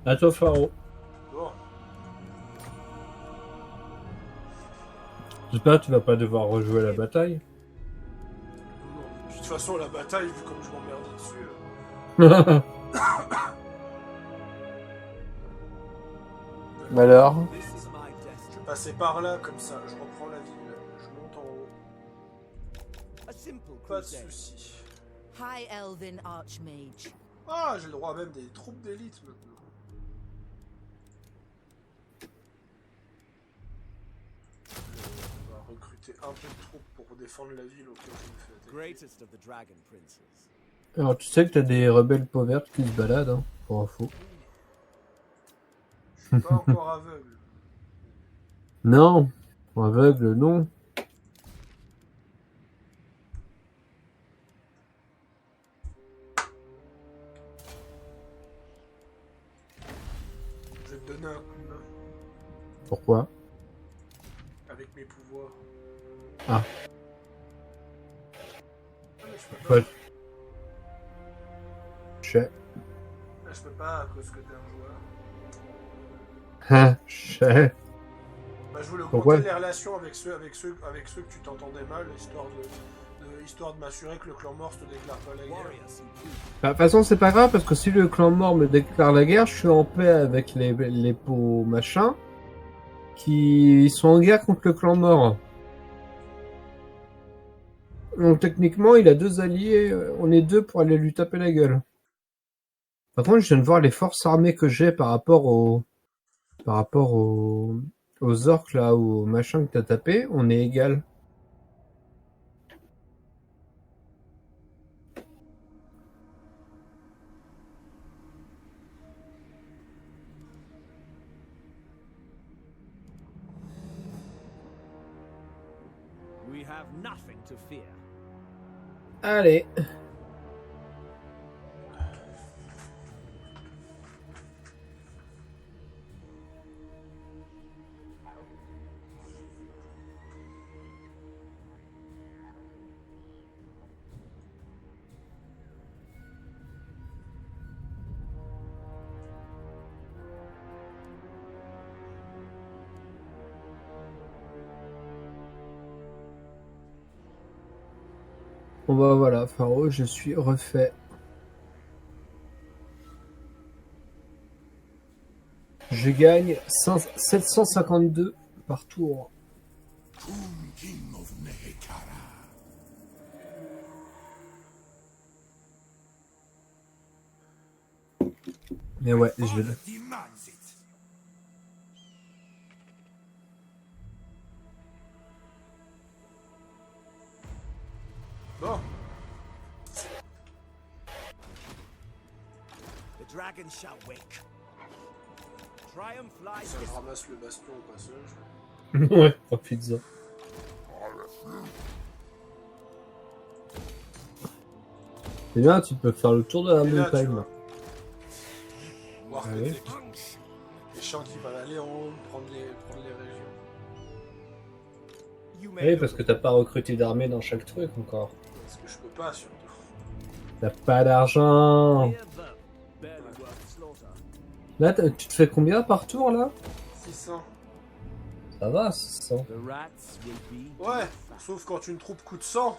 À toi, Faro. Bon. J'espère que tu vas pas devoir rejouer la bataille. Non. De toute façon, la bataille, vu comme je m'emmerde dessus... Alors Je vais passer par là, comme ça, je reprends la ville, je monte en haut. Pas de soucis. High Elven Archmage. Ah, j'ai le droit même des troupes d'élite maintenant. On va recruter un peu de troupes pour défendre la ville au cas où je me fais attaquer. Greatest of the Dragon Princes. Alors, tu sais que t'as des rebelles peau verte qui se baladent, hein, pour info. Je suis pas encore aveugle. Non, aveugle, non. Je vais te donner un coup de main. Pourquoi? Avec mes pouvoirs. Ah. Ah, mais je peux pas. Ouais. Je peux pas à cause que t'es un joueur. Hein, chais. Bah, je voulais Pourquoi? augmenter les relations avec ceux que tu t'entendais mal, histoire de m'assurer que le clan mort te déclare pas la guerre. Bah, de toute façon, c'est pas grave, parce que si le clan mort me déclare la guerre, je suis en paix avec les peaux machin. qui sont en guerre contre le clan mort. Donc techniquement, il a 2 alliés, on est 2 pour aller lui taper la gueule. Par contre, je viens de voir les forces armées que j'ai par rapport aux orques là, ou aux machins que t'as tapé, on est égal. We have nothing to fear. Allez. Bon bah voilà, Pharaon, je suis refait. Je gagne 752 par tour. Tomb King of Nehekara. Mais ouais, je vais... Demands it. Bon. The dragon shall wake. Triumph lies Ça this ramasse le bastion au passage. ouais, profite-en. C'est bien, tu peux faire le tour de la Et là, montagne. tu vois. Voir Ah que oui. les champs qui veulent aller en haut, prendre les régions. you Oui, may parce que t'as pas recruté d'armée dans chaque truc encore. Parce que je peux pas, surtout. T'as pas d'argent. hear them. Barely worth slaughter. Là, tu te fais combien par tour, là? 600. Ça va, 600. The rats will be. Ouais, sauf quand une troupe coûte 100.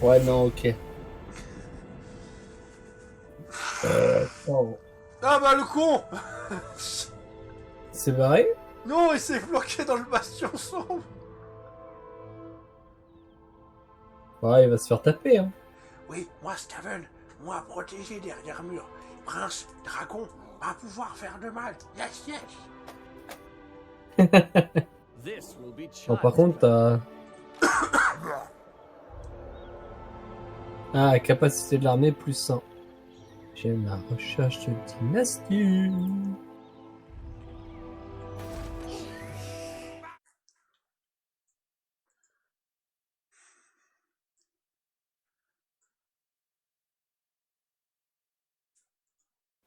Ouais, non, ok. Pardon. Ah bah le con. C'est barré? Non, il s'est bloqué dans le bastion sombre. Ouais, il va se faire taper, hein. Oui, moi, Steven, moi, protégé derrière mur. Prince, dragon, va pouvoir faire de mal. Yes, yes. This will be Bon, par contre, t'as... Ah, capacité de l'armée plus 100. J'ai ma recherche de dynastie.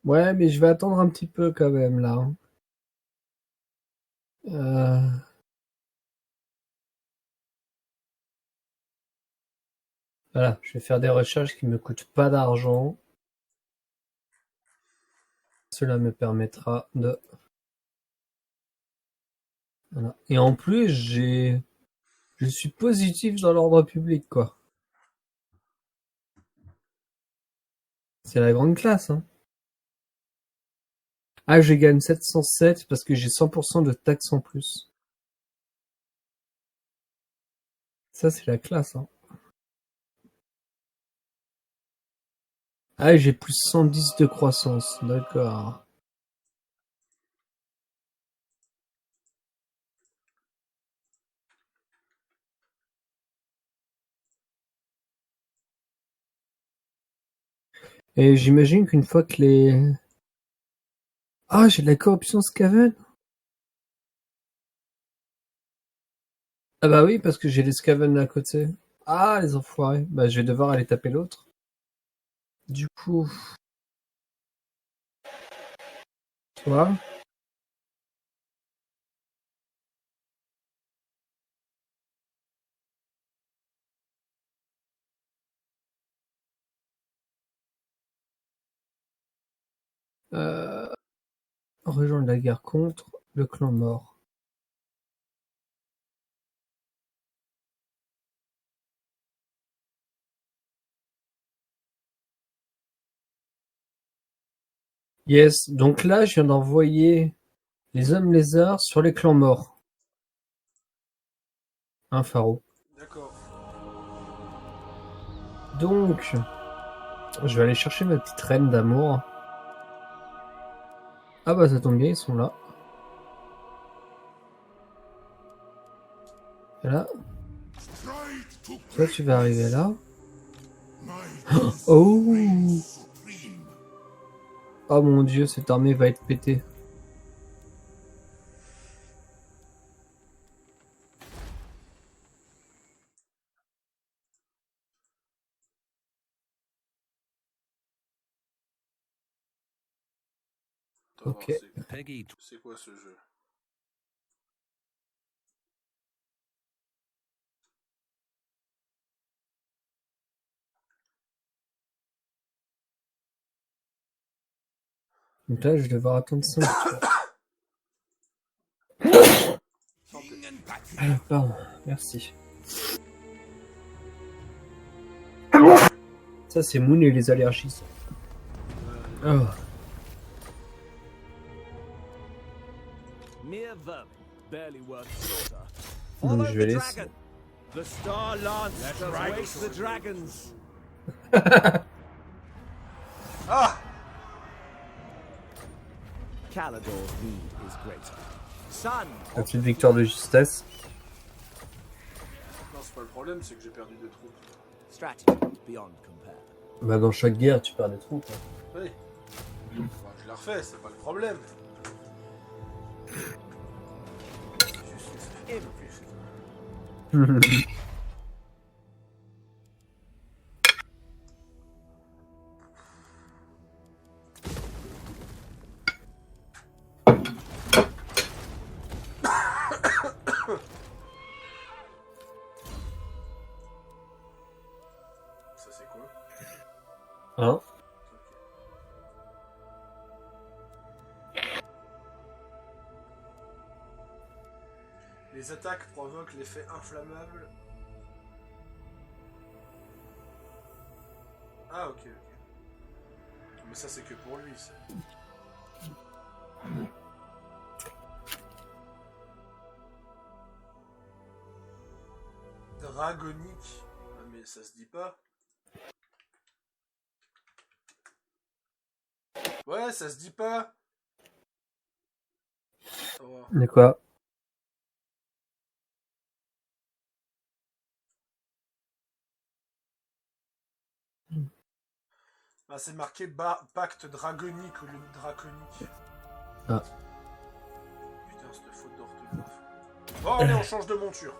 Ouais, mais je vais attendre un petit peu quand même, là. Voilà, je vais faire des recherches qui me coûtent pas d'argent. Cela me permettra de... Voilà. Et en plus, je suis positif dans l'ordre public, quoi. C'est la grande classe, hein. Ah, je gagne 707 parce que j'ai 100% de taxes en plus. Ça, c'est la classe, hein. Ah, j'ai plus 110 de croissance, d'accord. Et j'imagine qu'une fois que les... Ah, j'ai de la corruption Skaven. Ah bah oui, parce que j'ai les Skaven à côté. Ah, les enfoirés. Bah, je vais devoir aller taper l'autre. Du coup... Toi rejoindre la guerre contre le clan mort. Yes, donc là, je viens d'envoyer Les hommes lézards sur les clans morts. Un pharaon. D'accord. Donc, je vais aller chercher ma petite reine d'amour. Ah bah ça tombe bien, ils sont là. Et là. Toi tu vas arriver là. Oh! Oh mon dieu, cette armée va être pétée. Ok. C'est quoi ce jeu? Donc là, je vais devoir attendre 5 tours. Ah, pardon, merci. Ça, c'est Moon et les allergies. Ça. Oh. Mere vermin, barely worth slaughter. Donc, Follow je vais the laisser. dragon. The Star Lance strikes the dragons. Ah! Calador's need is greater. Sun. La petite victoire de justesse. Non, c'est pas le problème, c'est que j'ai perdu des troupes. Strategy beyond compare. Bah, dans chaque guerre, tu perds des troupes. Oui. Enfin, je la refais, c'est pas le problème. Ça c'est quoi? Hein? Les attaques provoquent l'effet inflammable. Ah ok, ok. Mais ça c'est que pour lui ça. Dragonique. Ah mais ça se dit pas. Ouais, ça se dit pas. Oh. De quoi? Bah, c'est marqué pacte dragonique au lieu de draconique. Ah. Putain, cette faute d'orthographe. Bon, allez, on change de monture.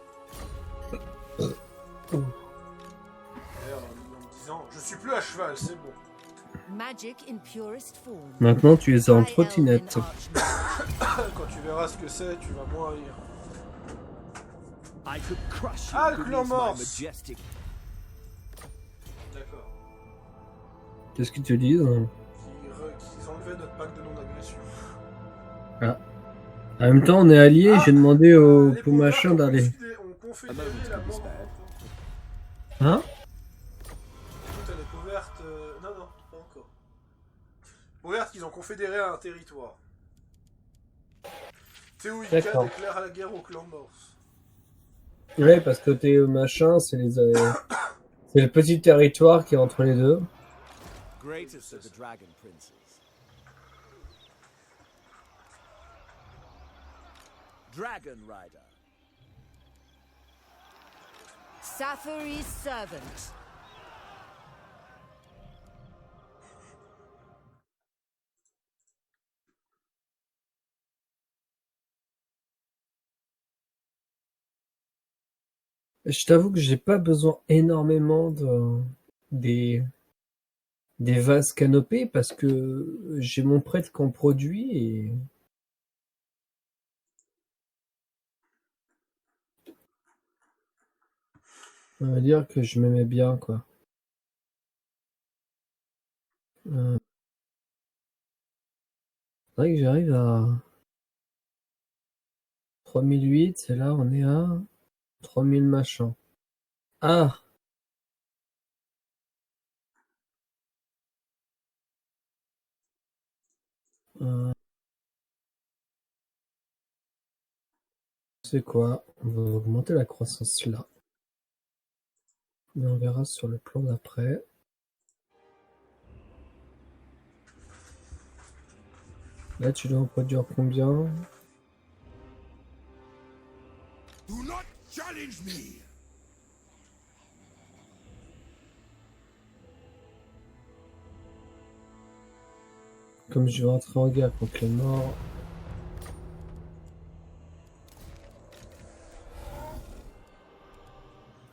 D'ailleurs, en me disant, je suis plus à cheval, c'est bon. Magic in purest form. Maintenant, tu es en trottinette. Quand tu verras ce que c'est, tu vas moins rire. I could crush you Ah, le beneath clan my morse. majestic. D'accord. Qu'est-ce qu'ils te disent? Qu'ils enlevaient notre pacte de non-agression. Ah. En même temps, on est alliés, j'ai demandé au les machin d'aller. On confédéré la mort. Hein? Écoute, elle est couverte. Non, non, pas encore. Regarde qu'ils ont confédéré un territoire. Théoïka déclare la guerre au clan morse. Ouais, parce que t'es machin, c'est c'est le petit territoire qui est entre les deux. Greatest of the dragon princes. Dragon Rider. Safary's servant. Je t'avoue que j'ai pas besoin énormément des vases canopés parce que j'ai mon prêtre qu'on produit et on va dire que je m'aimais bien quoi. C'est vrai que j'arrive à 3008 et là on est à 3000 machin. Ah! sais quoi? On va augmenter la croissance là. Mais on verra sur le plan d'après. Là, tu dois en produire combien? Do not challenge me. Comme je vais rentrer en guerre contre les morts.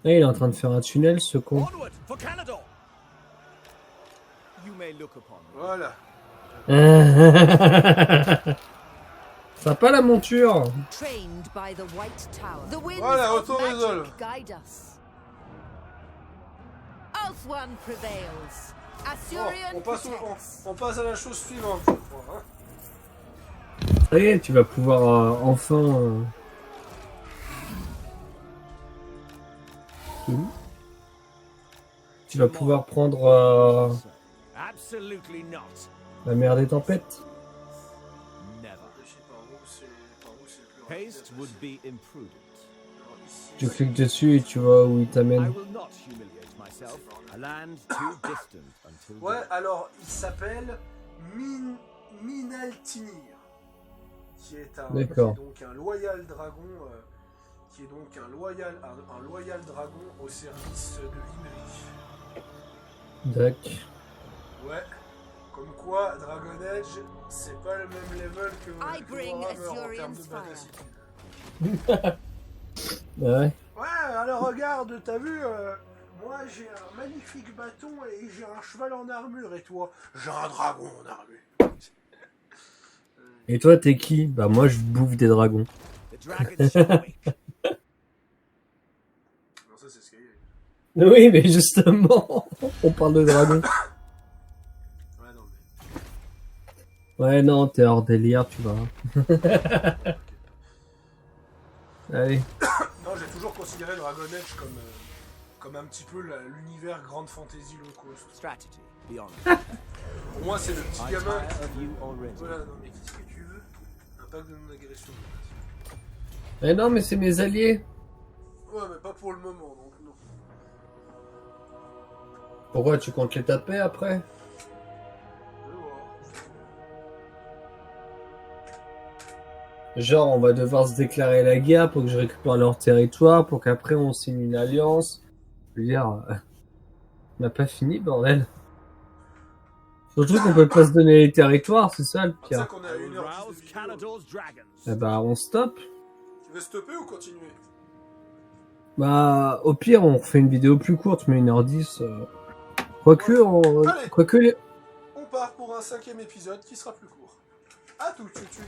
Et il est en train de faire un tunnel, ce con. Onward for Canador. You may look upon me. Voilà. Sympa la monture. Trained by the White Tower. The winds Voilà, of auto-résolve. magic guide us. Oath one prevails. Bon, Assyrian protects. on passe à la chose suivante, je crois. Hein. Ça y est, tu vas pouvoir enfin... Tu vas pouvoir prendre Absolutely not. la mer des tempêtes. Never. Je sais par où c'est le plus rapide. Haste would be imprudent. Alors, ici, Tu cliques dessus et tu vois où il I t'amène. will not humiliate myself. A land too distant until Ouais, dawn. alors il s'appelle Minaltinir, qui est D'accord. donc un loyal dragon, un loyal dragon au service de Imri. Dac. Ouais, comme quoi Dragon Age, c'est pas le même level que I bring Warhammer en termes Azurian's de fire. batassitude. Ouais. Ouais, alors regarde, t'as vu, moi j'ai un magnifique bâton et j'ai un cheval en armure, et toi, j'ai un dragon en armure. Et toi, t'es qui? Bah moi, je bouffe des dragons. The dragons shall wake. Non, ça c'est Skyrim. Oui, mais justement, on parle de dragons. Ouais, non, Ouais, non, t'es hors délire, tu vois. Allez. Non, j'ai toujours considéré Dragon Age comme un petit peu l'univers grande fantasy low cost. Strategy beyond. Pour moi, c'est le petit I gamin. tire of you already. Voilà, non, mais qu'est-ce que tu veux? Un pack de non-agression. Eh non, mais c'est mes alliés. Ouais, mais pas pour le moment, donc non. Pourquoi tu comptes les taper après? Je vais voir. Genre, on va devoir se déclarer la guerre pour que je récupère leur territoire, pour qu'après on signe une alliance. Je veux dire, on n'a pas fini, bordel. Surtout qu'on peut pas se donner les territoires, c'est ça le C'est ça pire. qu'on est à I will 1h10 de rouse vidéo. Canador's dragons. Eh bah, on stoppe. Tu veux stopper ou continuer? Bah, au pire, on refait une vidéo plus courte, mais 1h10. Quoique, Allez. quoique, On part pour un 5e épisode qui sera plus court. À tout de suite.